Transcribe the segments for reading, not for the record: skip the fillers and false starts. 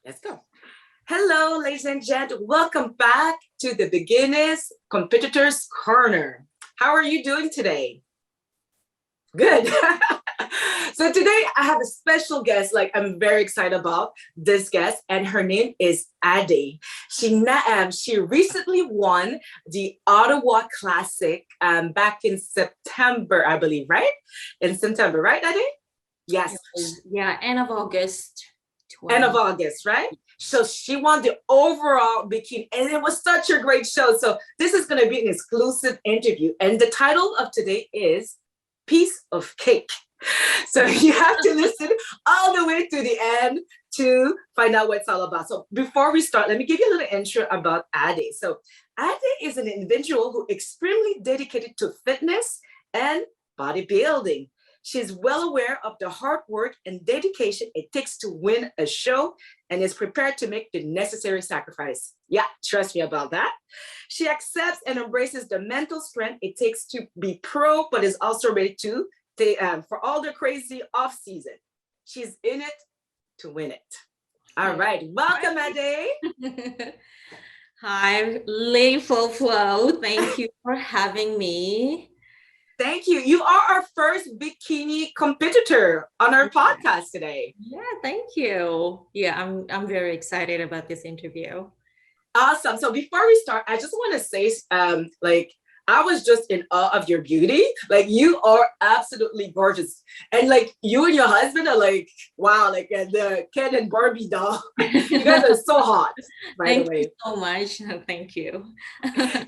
Let's go. Hello, ladies and gentlemen. Welcome back to the Beginners Competitors Corner. How are you doing today? Good. So today I have a special guest, I'm very excited about this guest, and her name is Adé. She recently won the Ottawa Classic back in September, I believe, right? In September, right, Adé? Yes. Yeah, end of August. End of August, right? So she won the overall bikini, and it was such a great show. So this is going to be an exclusive interview, and the title of today is Piece of Cake. So you have to listen all the way to the end to find out what it's all about. So before we start, let me give you a little intro about Adé. So Adé is an individual who extremely dedicated to fitness and bodybuilding. She's well aware of the hard work and dedication it takes to win a show and is prepared to make the necessary sacrifice. Yeah, trust me about that. She accepts and embraces the mental strength it takes to be pro, but is also ready to for all the crazy off season. She's in it to win it. All right, welcome, Adé. Hi, Ladyfloflo. Thank you for having me. Thank you. You are our first bikini competitor on our podcast today. Yeah, thank you. Yeah, I'm very excited about this interview. Awesome. So before we start, I just want to say, I was just in awe of your beauty. You are absolutely gorgeous. And you and your husband are wow, the Ken and Barbie doll. You guys are so hot, by the way. Thank you so much. Thank you.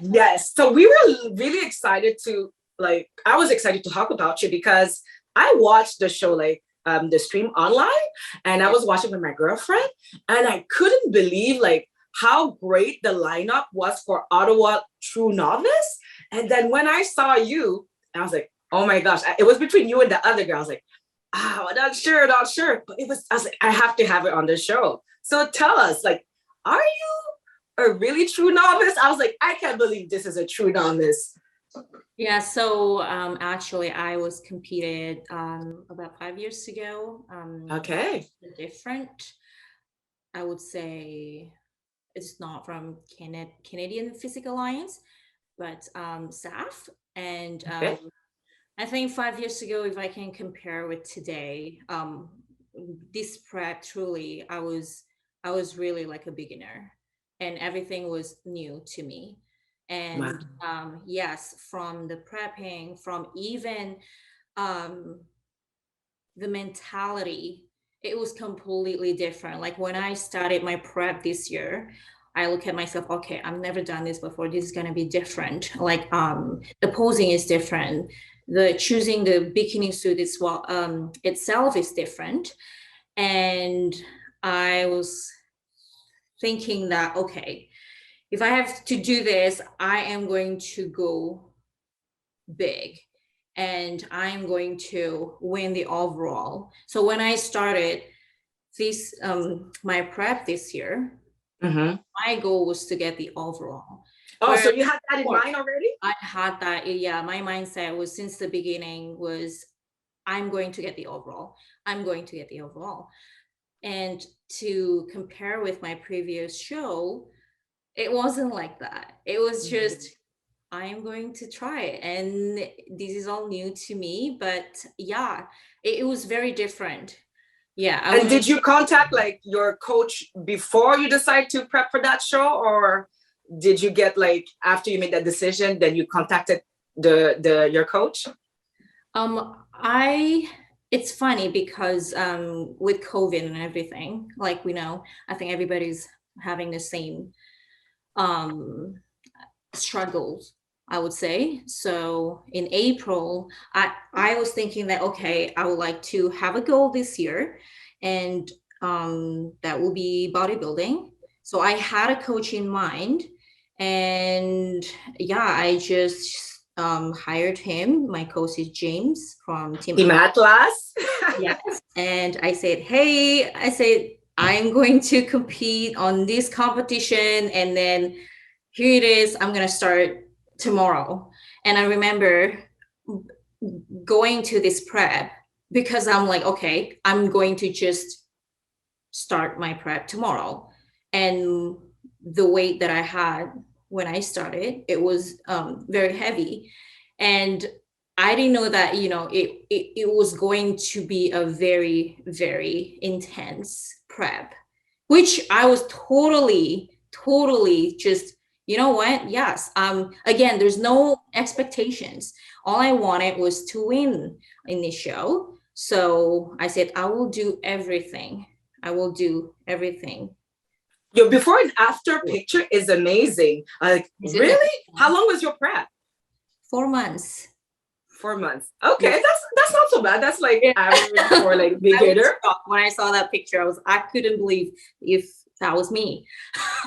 Yes. So we were really excited to, I was excited to talk about you because I watched the show, the stream online, and I was watching with my girlfriend, and I couldn't believe how great the lineup was for Ottawa True Novice. And then when I saw you, I was like, oh my gosh, it was between you and the other girl. I was like, not sure. But I was like, I have to have it on the show. So tell us, are you a really true novice? I was like, I can't believe this is a true novice. Yeah, so actually I was competed about 5 years ago. Okay. Different, I would say it's not from Canadian Physical Alliance, but SAF. And Okay. I think 5 years ago, if I can compare with today, this prep truly, I was really like a beginner, and everything was new to me. And Wow. yes, from the prepping, from even the mentality, it was completely different. Like when I started my prep this year, I look at myself, okay, I've never done this before. This is going to be different. The posing is different. The choosing the bikini suit is itself is different. And I was thinking that, okay, if I have to do this, I am going to go big and I'm going to win the overall. So when I started this, my prep this year, my goal was to get the overall. Oh, so you had that in mind already? I had that. Yeah, my mindset was since the beginning was I'm going to get the overall. I'm going to get the overall. And to compare with my previous show, it wasn't like that. It was just I'm going to try it, and this is all new to me. But yeah, it was very different. Yeah. And did you contact your coach before you decide to prep for that show, or did you get after you made that decision, then you contacted your coach? It's funny because with COVID and everything, we know, I think everybody's having the same struggles, I would say. So in April, I was thinking that, okay, I would like to have a goal this year, and that will be bodybuilding. So I had a coach in mind, and yeah, I just hired him. My coach is James from Team Atlas. Yes. And I said, hey, I'm going to compete on this competition, and then here it is. I'm going to start tomorrow. And I remember going to this prep because I'm like, okay, I'm going to just start my prep tomorrow. And the weight that I had when I started, it was very heavy. And I didn't know that, it was going to be a very, very intense prep, which I was totally, totally just, you know what? Yes. Again, there's no expectations. All I wanted was to win in this show. So I said, I will do everything. I will do everything. Your before and after picture is amazing. Like, really? How long was your prep? 4 months. 4 months. Okay, yeah. That's not so bad. That's like average for like beginner. When I saw that picture, I couldn't believe if that was me.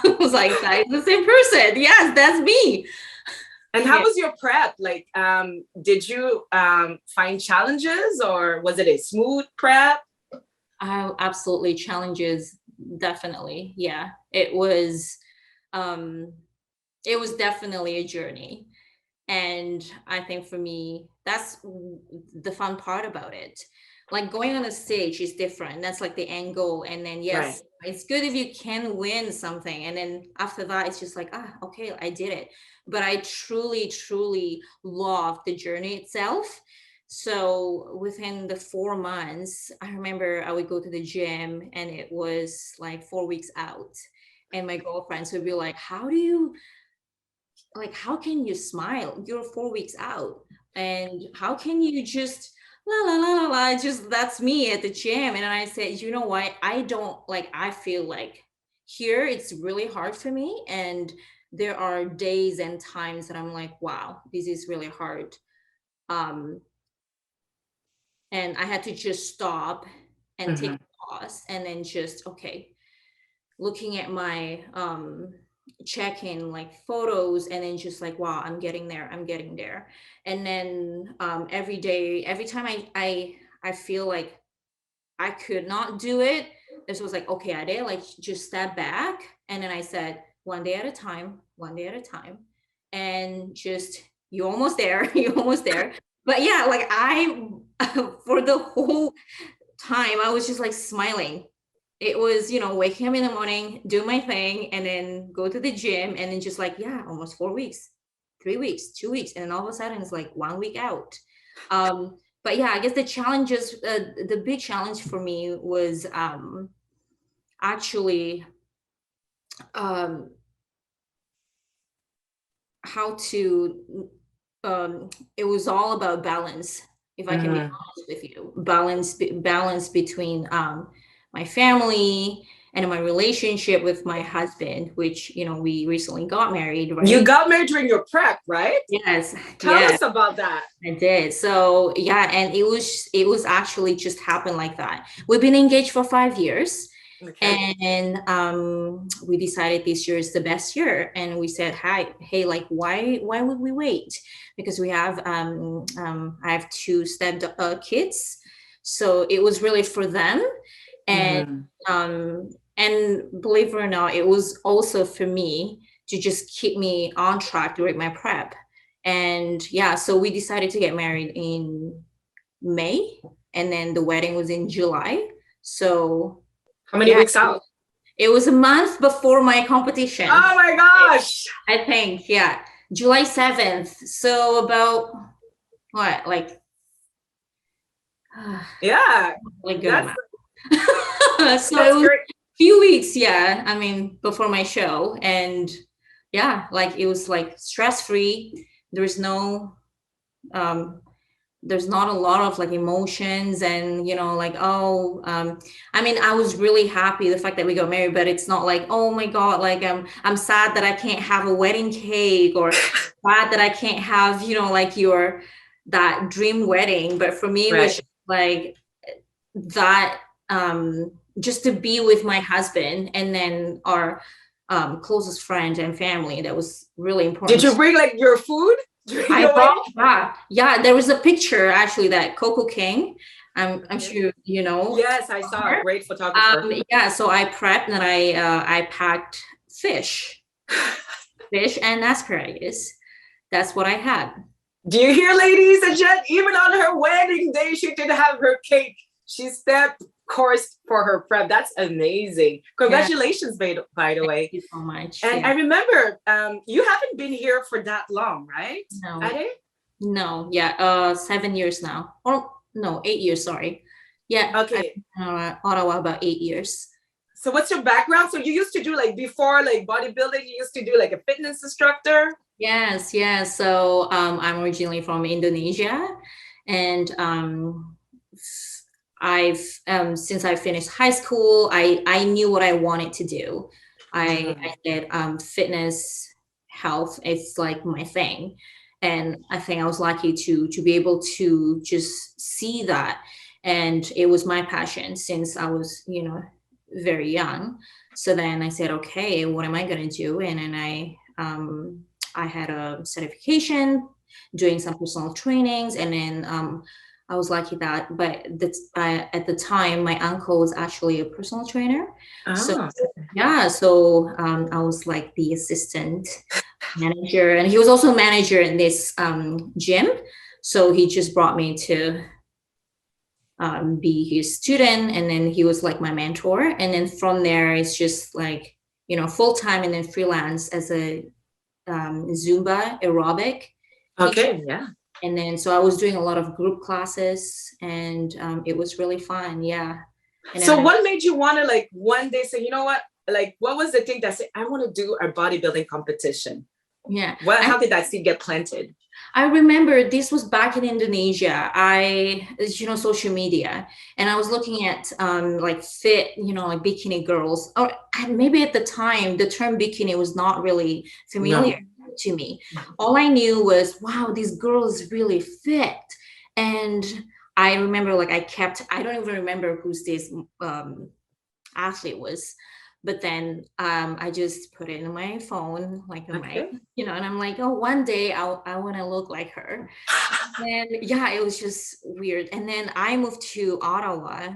I was like, that is the same person. Yes, that's me. And how was your prep? Like, did you find challenges, or was it a smooth prep? Absolutely, challenges, definitely. Yeah, it was definitely a journey. And I think for me, that's the fun part about it. Like going on a stage is different. That's like the end goal. And then, yes, right. It's good if you can win something. And then after that, it's just like, okay, I did it. But I truly, truly loved the journey itself. So within the 4 months, I remember I would go to the gym and it was like 4 weeks out. And my girlfriends would be like, how can you smile? You're 4 weeks out. And how can you just la la la la la, just that's me at the gym. And I said, you know what? I feel like here it's really hard for me. And there are days and times that I'm like, wow, this is really hard. And I had to just stop and take a pause and then just, okay, looking at my check-in like photos and then just like, wow, I'm getting there. And then every time I feel like I could not do it, this was like, okay, I did, like, just step back. And then I said, one day at a time. And just, you're almost there. But yeah, like for the whole time, I was just like smiling. It was, waking up in the morning, do my thing, and then go to the gym, and then just like, yeah, almost 4 weeks, 3 weeks, 2 weeks. And then all of a sudden it's like 1 week out. But yeah, I guess the challenges, the big challenge for me was actually how to, it was all about balance. If I can be honest with you, balance between my family and my relationship with my husband, which, we recently got married, right? You got married during your prep, right? Yes. Tell us about that. I did. So yeah, and it was actually just happened like that. We've been engaged for 5 years. Okay. And we decided this year is the best year. And we said, hey, like, why would we wait? Because we have, I have 2 step kids. So it was really for them. And believe it or not, it was also for me to just keep me on track during my prep. And yeah, so we decided to get married in May, and then the wedding was in July. So how many weeks out? It was a month before my competition. Oh my gosh. I think, yeah. July 7th. So about what, like yeah. Like good amount. So it was a few weeks, yeah. I mean, before my show. And yeah, like it was like stress-free. There's no there's not a lot of like emotions and, like, I mean, I was really happy the fact that we got married, but it's not like, oh my God, like I'm sad that I can't have a wedding cake, or sad that I can't have, like that dream wedding. But for me, it was like that, just to be with my husband and then our closest friend and family, that was really important. Did you bring like your food? I brought, yeah, there was a picture actually that Coco King, I'm sure you know. Yes, I saw her. Great photographer. Yeah, so I prepped and I packed fish and asparagus. That's what I had. Do you hear, ladies and gents? Even on her wedding day, she didn't have her cake. She stepped course for her prep. That's amazing. Congratulations, by the way. Thank you so much. And I remember you haven't been here for that long, right? No. Adé? No, yeah, 7 years now. Or no, 8 years, sorry. Yeah. Okay. Ottawa about 8 years. So what's your background? So you used to do like before like bodybuilding, you used to do like a fitness instructor? Yes, yes. So I'm originally from Indonesia, and I've since I finished high school, I knew what I wanted to do. I said fitness, health is like my thing, and I think I was lucky to be able to just see that, and it was my passion since I was very young. So then I said, okay, what am I gonna do? And then I had a certification, doing some personal trainings, and then I was lucky that, but at the time, my uncle was actually a personal trainer. So yeah, so I was like the assistant manager, and he was also manager in this gym. So he just brought me to be his student, and then he was like my mentor. And then from there, it's just like full time and then freelance as a Zumba aerobic teacher. Yeah. And then so I was doing a lot of group classes, and it was really fun. Yeah. And so what made you want to like one day say, you know what? Like, what was the thing that said, I want to do a bodybuilding competition? Yeah. How did that seed get planted? I remember this was back in Indonesia. Social media, and I was looking at like fit, like bikini girls, or maybe at the time the term bikini was not really familiar to me. All I knew was, wow, this girl is really fit. And I remember like I don't even remember who's this athlete was. But then I just put it in my phone, like on my, and I'm like, oh, one day I want to look like her. And yeah, it was just weird. And then I moved to Ottawa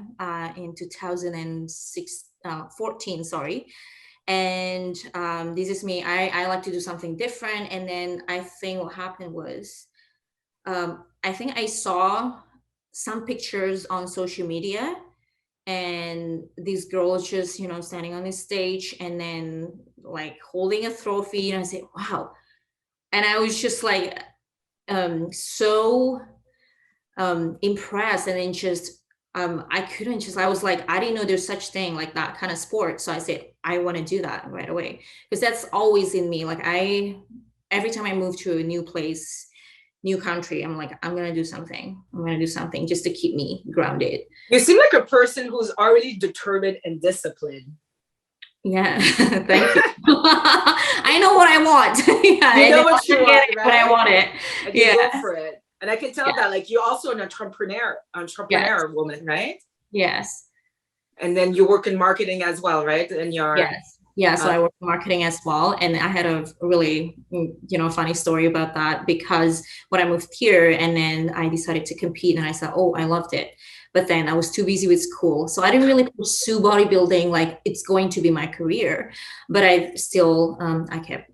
in 2014, sorry. And this is me. I like to do something different. And then I think what happened was, I think I saw some pictures on social media, and these girls just standing on the stage and then like holding a trophy, and I said, wow. And I was just like so impressed. And then just I was like, I didn't know there's such thing like that kind of sport. So I said, I want to do that right away, because that's always in me. Like every time I move to a new place, new country, I'm like, I'm going to do something just to keep me grounded. You seem like a person who's already determined and disciplined. Yeah. Thank you. I know what I want. Yeah, you know what you want, right? But I want it. And you go for it. And I can tell that like you're also an entrepreneur woman, right? Yes. And then you work in marketing as well, right? And you're so I work in marketing as well. And I had a really, funny story about that, because when I moved here and then I decided to compete, and I said, oh, I loved it. But then I was too busy with school. So I didn't really pursue bodybuilding like it's going to be my career. But I still, I kept,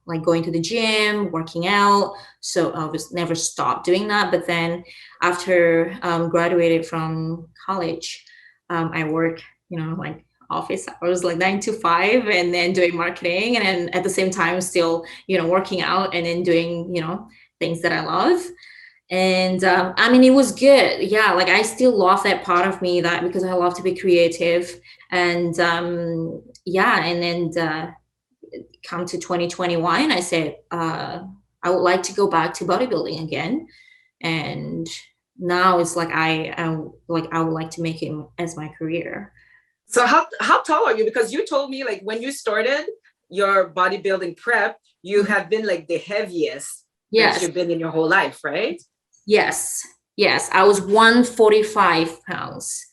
like going to the gym, working out. So I was never stopped doing that. But then after graduated from college, I work, like office hours, like 9 to 5, and then doing marketing, and then at the same time still working out, and then doing things that I love. And I mean, it was good. Yeah, like I still love that part of me, that because I love to be creative. And and then come to 2021, I said I would like to go back to bodybuilding again. And now it's like I would like to make it as my career. So how tall are you? Because you told me like when you started your bodybuilding prep, you have been like the heaviest that you've been in your whole life, right? Yes. I was 145 pounds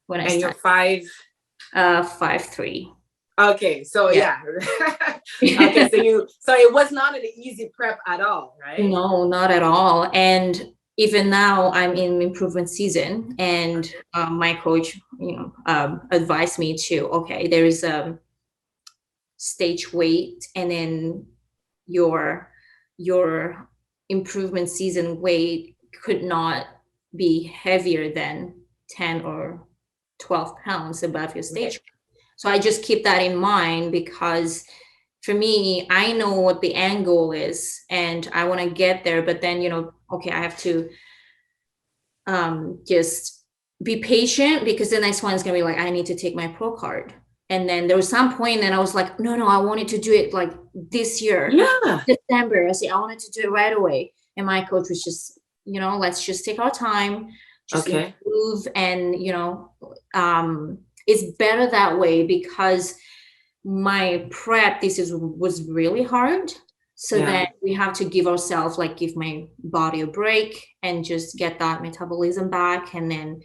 when I started. And you're 5'3". Okay, so yeah. Okay, so it was not an easy prep at all, right? No, not at all. And even now I'm in improvement season, and my coach, advised me to, okay, there is a stage weight, and then your improvement season weight could not be heavier than 10 or 12 pounds above your stage. So I just keep that in mind, because for me, I know what the end goal is and I want to get there. But then, okay, I have to just be patient, because the next one is going to be like, I need to take my pro card. And then there was some point and I was like, no, I wanted to do it like this year, December. I said, I wanted to do it right away. And my coach was just, let's just take our time, just improve. And, it's better that way, because my prep, was really hard. So then we have to give ourselves, give my body a break and just get that metabolism back, and then,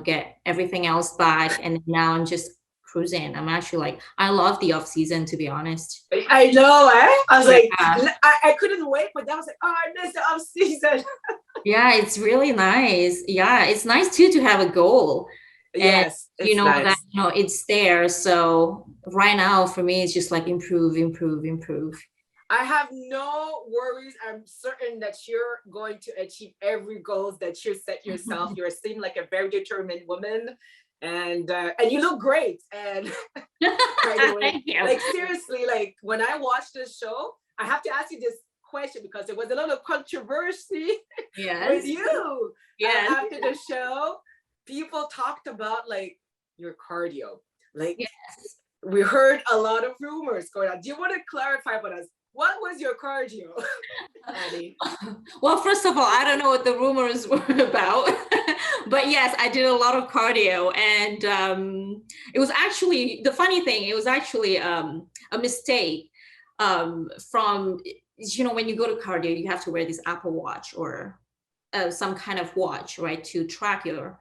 get everything else back. And now I'm just cruising. I'm actually I love the off season, to be honest. I know, I was like, I couldn't wait, but I was like, oh, I missed the off season. Yeah, it's really nice. Yeah, it's nice too to have a goal. Yes, and nice. That it's there. So right now for me, it's just improve. I have no worries. I'm certain that you're going to achieve every goal that you set yourself. You seem like a very determined woman, and you look great. And by the way, seriously, when I watched this show, I have to ask you this question, because there was a lot of controversy with you. After the show. People talked about your cardio. We heard a lot of rumors going on. Do you want to clarify for us? What was your cardio, Adé? Well, first of all, I don't know what the rumors were about, but yes, I did a lot of cardio, and it was actually, the funny thing, it was actually a mistake from, when you go to cardio, you have to wear this Apple Watch or some kind of watch, right, to track your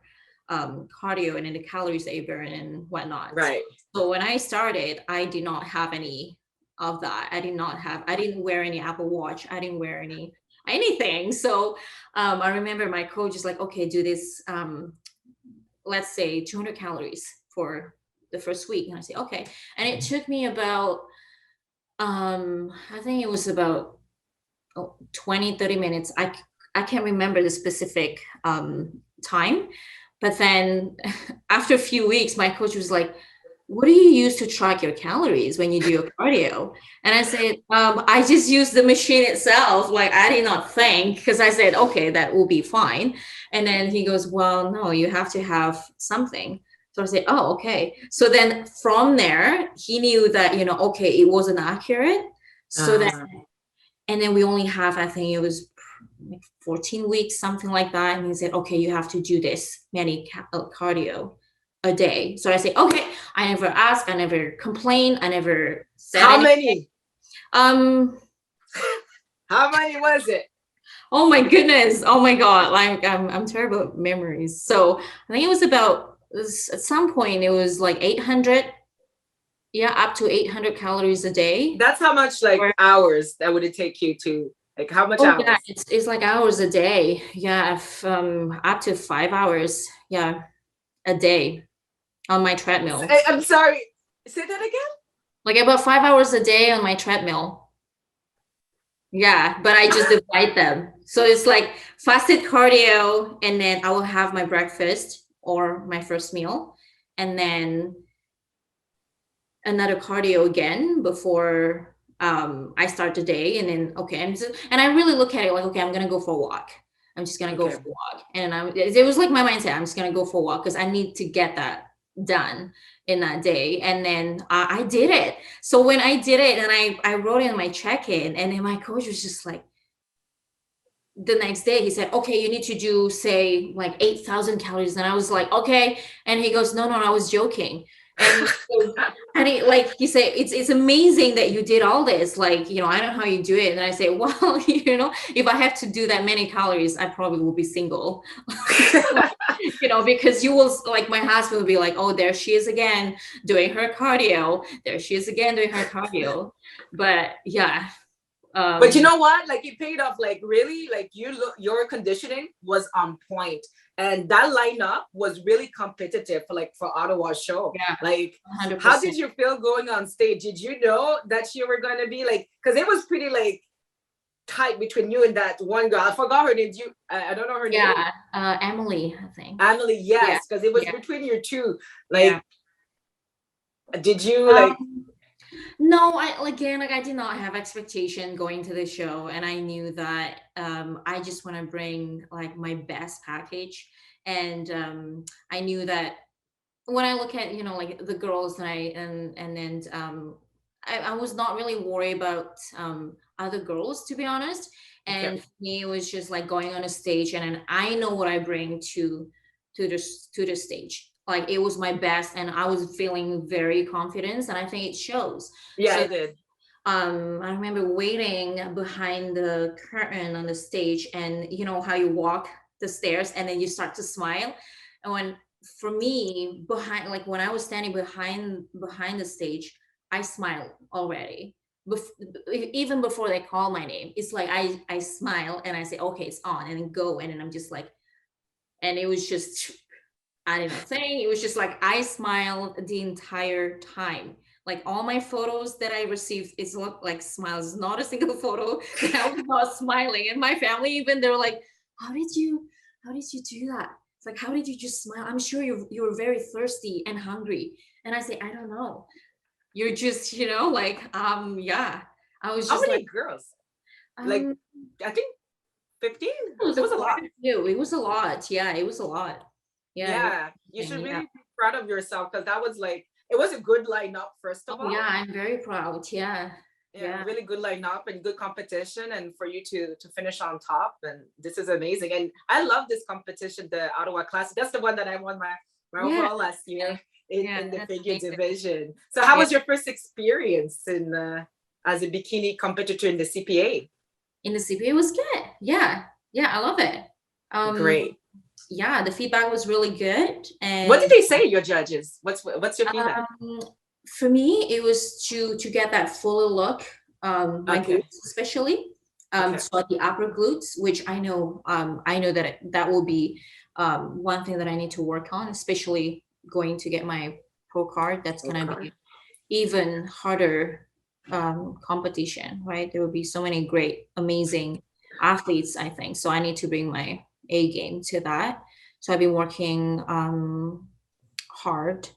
cardio and then the calories that you burn and whatnot. Right. So when I started, I did not have any of that. I didn't wear any Apple Watch. I didn't wear anything. So I remember my coach is like, okay, do this, let's say 200 calories for the first week. And I say, okay. And it took me about, I think it was about 20, 30 minutes. I can't remember the specific time. But then after a few weeks, my coach was like, what do you use to track your calories when you do your cardio? And I said, I just use the machine itself. I did not think, because I said, okay, that will be fine. And then he goes, well, no, you have to have something. So I said, oh, okay. So then from there, he knew that, okay, it wasn't accurate. So and then we only have, I think it was 14 weeks, something like that. And he said, okay, you have to do this many cardio a day. So I say, okay, I never asked, I never complained, I never said How anything. Many? How many was it? Oh my goodness. Oh my God. I'm terrible at memories. So I think it was at some point it was 800. Yeah, up to 800 calories a day. That's how much hours that would it take you to, how much hours? Yeah, it's hours a day. Yeah, up to 5 hours. Yeah, a day on my treadmill. I'm sorry, say that again? About 5 hours a day on my treadmill. Yeah, but I just divide them. So it's fasted cardio, and then I will have my breakfast or my first meal, and then another cardio again before I start the day. And then, okay, and I really look at it okay, I'm gonna go for a walk. I'm just gonna go for a walk. And it was my mindset, I'm just gonna go for a walk, because I need to get that done in that day. And then I did it. So when I did it, and I wrote it in my check-in, and then my coach was just the next day he said, okay, you need to do say 8,000 calories. And I was like, okay. And he goes, no, I was joking. And he said, it's amazing that you did all this. I don't know how you do it. And I say, well, if I have to do that many calories, I probably will be single. Because you will, my husband will be like, oh, there she is again doing her cardio. There she is again doing her cardio. But yeah. But you know what? It paid off. Really, your conditioning was on point, and that lineup was really competitive for Ottawa's show. Yeah, 100%. How did you feel going on stage? Did you know that you were going to be because it was pretty tight between you and that one girl. I forgot her name. I don't know her name. Yeah, Emily, I think. Emily, Yeah, yes, because it was yeah, between you two. yeah. Like, did you like? No, I did not have expectation going to the show, and I knew that I just want to bring like my best package, and I knew that when I look at like the girls and then I was not really worried about other girls, to be honest. Okay. And for me, it was just like going on a stage, and then I know what I bring to the stage. Like it was my best, and I was feeling very confident, and I think it shows. Yeah, So it did. I remember waiting behind the curtain on the stage, and you know how you walk the stairs and then you start to smile. And when for me behind like when I was standing behind the stage, I smiled already. Even before they call my name, it's like I smile and I say, okay, it's on, and then go, and then I'm just like, and it was just, I didn't know saying, it was just like I smiled the entire time. Like all my photos that I received, it's look like smiles. Not a single photo that I was not smiling. And my family even, they're like, how did you do that? It's like, how did you just smile? I'm sure you were very thirsty and hungry. And I say, I don't know. You're just, like, yeah. I was How just many like, girls? Like, um, I think 15. it was It was a quite lot. a few. It was a lot. Yeah, it was a lot. Yeah, it was Yeah, you should interesting. really Yeah. be proud of yourself because that was like it was a good lineup. First of Oh all, yeah, I'm very proud. Yeah. yeah, Yeah. really good lineup and good competition, and for you to finish on top, and this is amazing. And I love this competition, the Ottawa Classic. That's the one that I won my Yeah. overall last year in the That's figure amazing. division. So, how Yeah. was your first experience in as a bikini competitor in the CPA? In the CPA was good. Yeah. Yeah, I love it. Um, Great. yeah, the feedback was really good. What did And they say, your judges? What's your feedback? um, for me, it was to get that fuller look, my Okay. glutes especially. Okay. So the upper glutes, which I know that that will be one thing that I need to work on, especially going to get my pro card. That's gonna Okay. be even harder competition, right? There will be so many great, amazing athletes, I think. So I need to bring my A game to that. So I've been working hard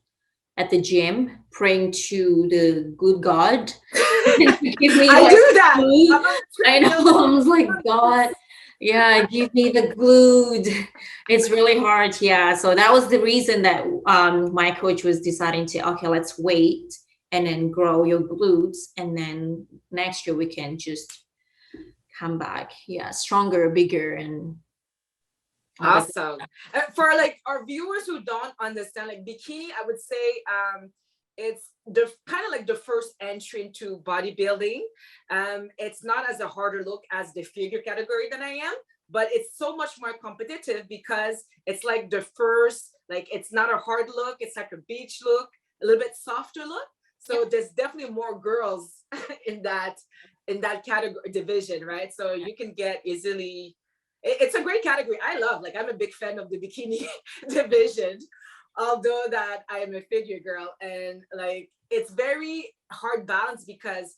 at the gym, praying to the good God to give me I like do that. glue. I'm on the I know. treadmill. I was like, God, yeah, give me the glued. It's really hard. Yeah. So that was the reason that my coach was deciding to, okay, let's wait and then grow your glutes. And then next year we can just come back. Yeah. Stronger, bigger, and all that. Awesome. For like our viewers who don't understand, like bikini, I would say it's the kind of like the first entry into bodybuilding. It's not as a harder look as the figure category that I am, but it's so much more competitive because it's like the first, like it's not a hard look, it's like a beach look, a little bit softer look. So there's definitely more girls in that category division, right? So you can get easily, it's a great category. I love, like, I'm a big fan of the bikini division, although that I am a figure girl, and like it's very hard balance because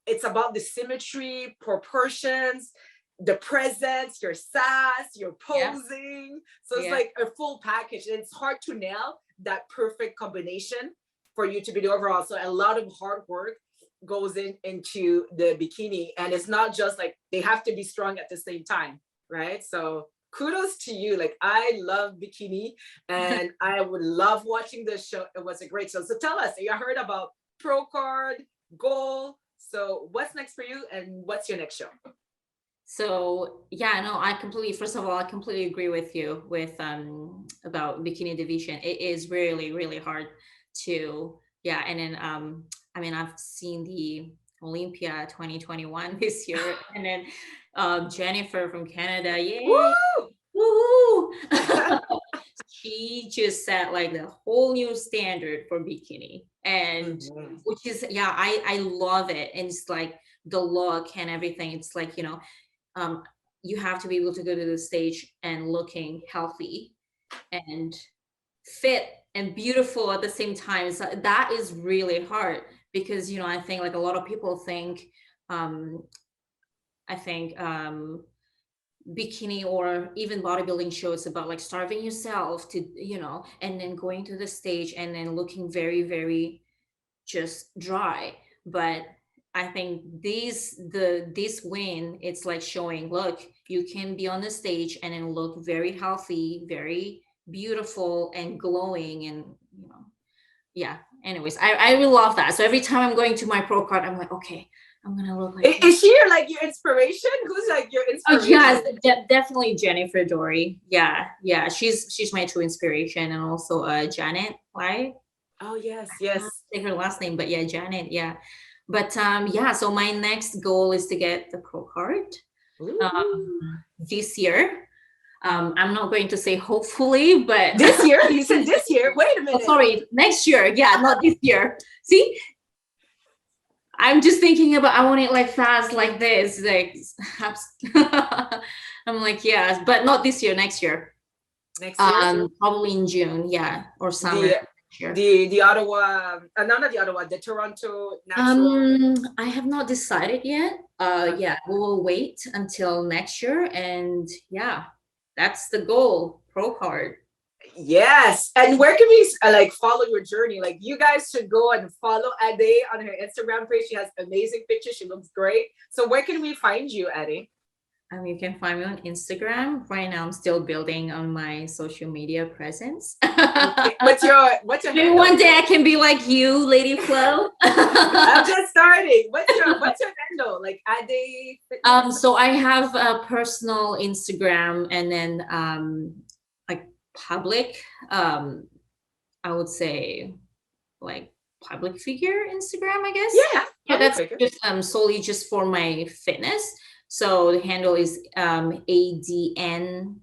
it's about the symmetry, proportions, the presence, your sass, your Yeah. posing. So it's Yeah. like a full package, and it's hard to nail that perfect combination for you to be the overall. So a lot of hard work goes into the bikini, and it's not just like they have to be strong at the same time, right? So kudos to you. Like, I love bikini and I would love watching this show. It was a great show. So tell us, you heard about pro card, goal. So what's next for you, and what's your next show? So yeah, no, first of all, I completely agree with you with about bikini division. It is really, really hard to, yeah. And then I mean, I've seen the Olympia 2021 this year, and then Jennifer from Canada, yay, Woo! woohoo! She just set like the whole new standard for bikini, and Mhm. which is, yeah, I love it. And it's like the look and everything. It's like, um, you have to be able to go to the stage and looking healthy and fit and beautiful at the same time. So that is really hard because, I think like a lot of people think, um, I think bikini or even bodybuilding shows about like starving yourself to, and then going to the stage and then looking very, very just dry. But I think this win, it's like showing, look, you can be on the stage and then look very healthy, very beautiful and glowing, and yeah. Anyways, I really love that. So every time I'm going to my pro card, I'm like, okay, I'm gonna look like Is she your inspiration? Who's like your Oh inspiration? yes, definitely Jennifer Dory. Yeah, she's my true inspiration, and also Janet, right? Oh yes, I can't yes. say her last name, but yeah, Janet. Yeah, but yeah. So my next goal is to get the pro card Ooh. this year. I'm not going to say hopefully, but This year? You said this year? Wait a oh, minute. sorry, next year. Yeah, not this year. See, I'm just thinking about, I want it like fast, like this, like I'm like, yeah, but not this year, next year. Next year? Probably in June, yeah, or summer The next year. the Ottawa, not the Ottawa, the Toronto Natural. I have not decided yet. Yeah, we will wait until next year, and yeah, that's the goal. Pro card. Yes. And where can we follow your journey? Like, you guys should go and follow Adé on her Instagram page. She has amazing pictures. She looks great. So where can we find you, Adé? You can find me on Instagram. Right now, I'm still building on my social media presence. Okay. What's your Maybe handle? one day I can be like you, Ladyfloflo. I'm just starting. What's your handle? Like Adé Fitness? So I have a personal Instagram, and then like public, I would say like public figure Instagram, I guess. Yeah, That's figure. just solely just for my fitness. So the handle is ADNST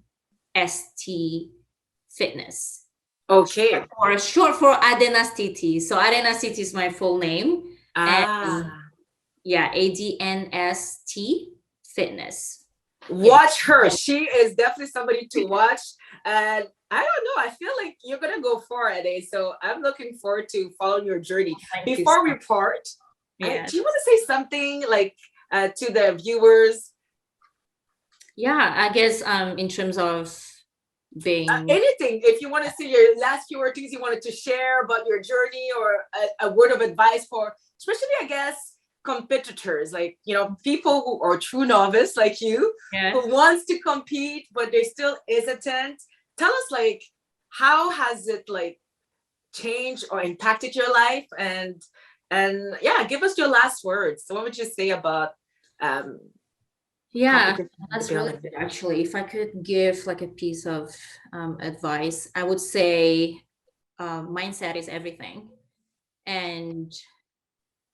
Fitness. Okay. Short for Adé Nastiti. So Adé Nastiti is my full name. And yeah, ADNST Fitness. Watch her. She is definitely somebody to watch. And I don't know, I feel like you're gonna go far, Adé. So I'm looking forward to following your journey. Before we part, do you want to say something to the viewers? Yeah, I guess in terms of being anything, if you want to say your last few things you wanted to share about your journey, or a word of advice for, especially, I guess, competitors, people who are true novice like you, who wants to compete but they're still hesitant. Tell us, how has it changed or impacted your life, and yeah, give us your last words. So what would you say about yeah, that's really good, actually. If I could give a piece of advice, I would say mindset is everything, and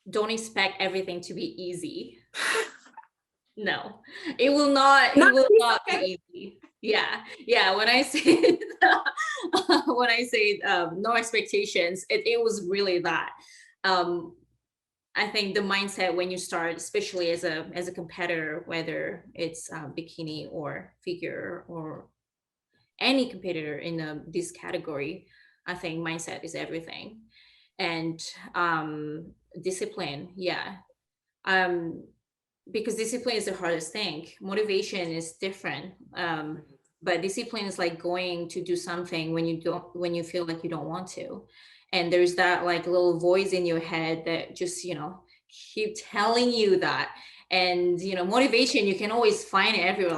don't expect everything to be easy. No, it will not be easy. Yeah. When I say no expectations, it was really that. I think the mindset when you start, especially as a competitor, whether it's bikini or figure or any competitor in this category, I think mindset is everything. And discipline, yeah. Because discipline is the hardest thing. Motivation is different. But discipline is like going to do something when you feel like you don't want to. And there's that little voice in your head that just, keep telling you that. And, motivation, you can always find it everywhere.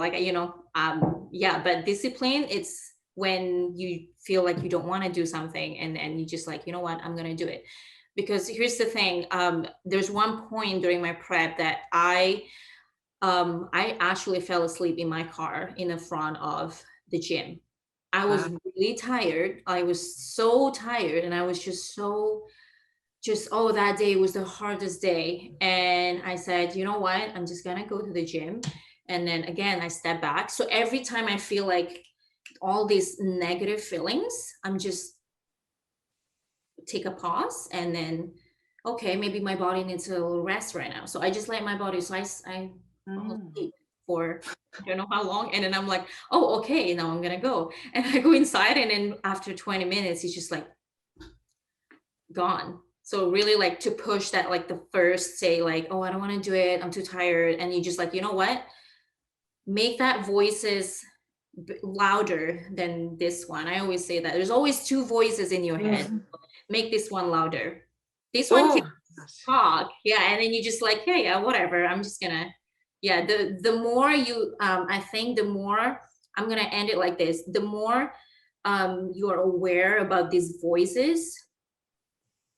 But discipline, it's when you feel like you don't want to do something, and you just you know what, I'm going to do it. Because here's the thing, there's one point during my prep that I actually fell asleep in my car in the front of the gym. I was really tired. I was so tired, and I was that day was the hardest day. And I said, you know what? I'm just gonna go to the gym. And then again, I step back. So every time I feel like all these negative feelings, I'm just take a pause, and then, okay, maybe my body needs a little rest right now. So I just let my body, so I sleep for I don't know how long, and then I'm like, oh, okay, now I'm gonna go. And I go inside, and then after 20 minutes, it's just gone. So really like to push that, like the first say like, oh, I don't want to do it, I'm too tired. And you just like, you know what? Make that voices louder than this one. I always say that there's always two voices in your head. Make this one louder. This one can talk. Yeah. And then you just like, yeah, whatever. I'm just gonna, yeah. The more you, I think the more, I'm gonna end it like this. The more you are aware about these voices,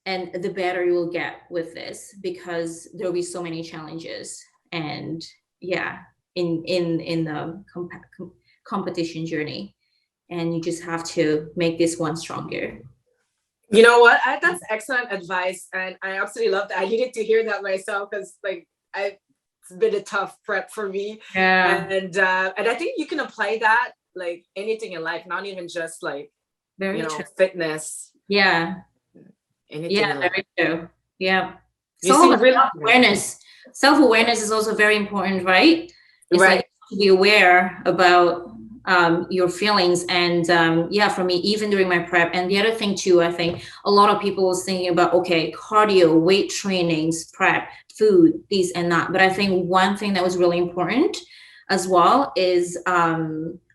and the better you will get with this, because there'll be so many challenges. And yeah, in the competition journey, and you just have to make this one stronger. You know what? That's excellent advice, and I absolutely love that. I needed to hear that myself, because like it's been a tough prep for me. Yeah. And I think you can apply that like anything in life, not even just like Very true. fitness. Yeah. Anything Yeah, very true. Yeah. You So seem really self-awareness. Self-awareness is also very important, right? It's right. like to be aware about your feelings. And yeah, for me, even during my prep. And the other thing too, I think a lot of people was thinking about, okay, cardio, weight trainings, prep, food, these and that. But I think one thing that was really important as well is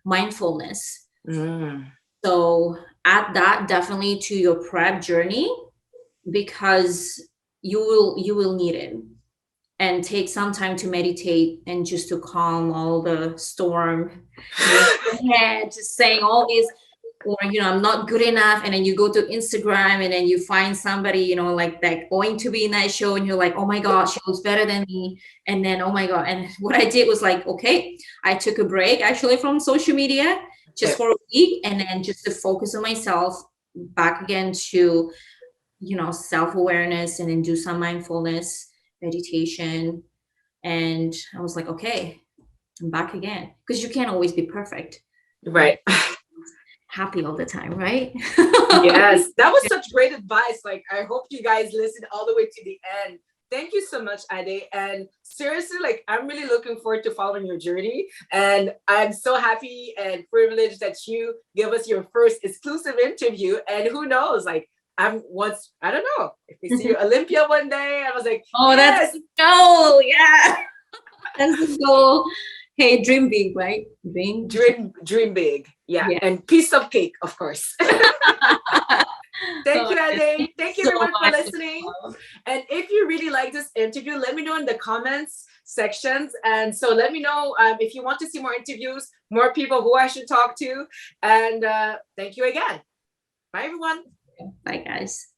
mindfulness. So add that definitely to your prep journey, because you will need it. And take some time to meditate and just to calm all the storm in your head, just saying all this, or I'm not good enough. And then you go to Instagram and then you find somebody like that going to be in that show, and you're like, oh my god, she looks better than me. And then, oh my god. And what I did was like, okay, I took a break actually from social media just for a week, and then just to focus on myself, back again to self-awareness, and then do some mindfulness meditation. And I was like, okay, I'm back again, because you can't always be perfect, right? Happy all the time, right? Yes, that was such great advice. Like, I hope you guys listened all the way to the end. Thank you so much, Adé. And seriously, like, I'm really looking forward to following your journey. And I'm so happy and privileged that you give us your first exclusive interview. And who knows, like, I don't know, if we see you Olympia one day. I was like, oh, yes, that's the goal. Yeah. That's the goal. Hey, dream big, right? Dream big. Yeah. And piece of cake, of course. Thank you, Adé. Thank you, everyone, for listening. And if you really like this interview, let me know in the comments sections. And so let me know if you want to see more interviews, more people who I should talk to. And thank you again. Bye, everyone. Bye, guys.